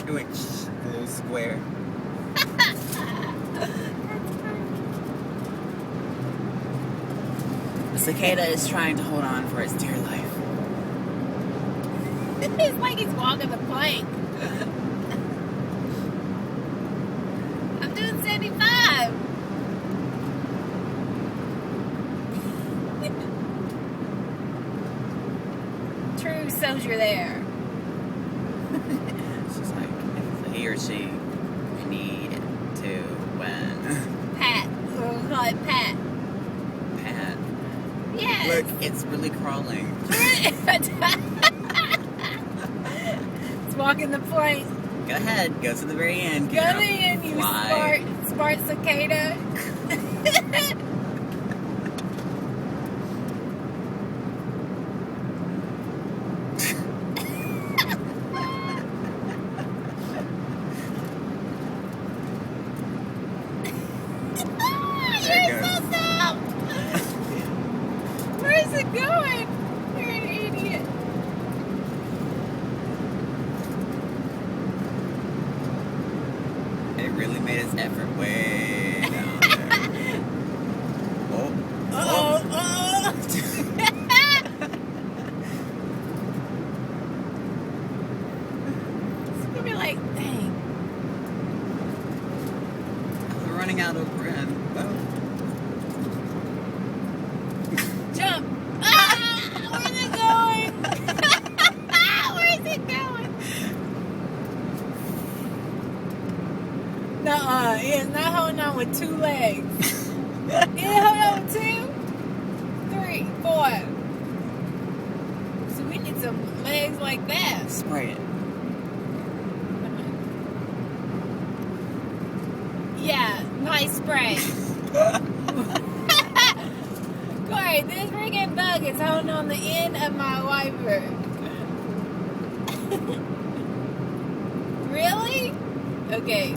doing little square. The cicada is trying to hold on for its dear life. It's like he's walking the plank. I'm doing 75. True soldier there. It's just like, if he or she need to win. Pat. We'll call it Pat. Pat. Yes. Look, it's really crawling. It's walking the plank. Go ahead, go to the very end. Go in, you smart cicada. You're so dumb. Where is it going? You're an idiot. It really made its effort way down there. Oh. Uh-oh. It's gonna be like, dang. We're running out of breath. Oh. Jump. Ah! Where's it going? Where's it going? Nuh-uh. It's not holding on with 2 legs. It hold on with 2, 3, 4. So we need some legs like that. Spray it. Yeah, nice spray. Corey, this freaking bug is holding on the end of my wiper. Really? Okay.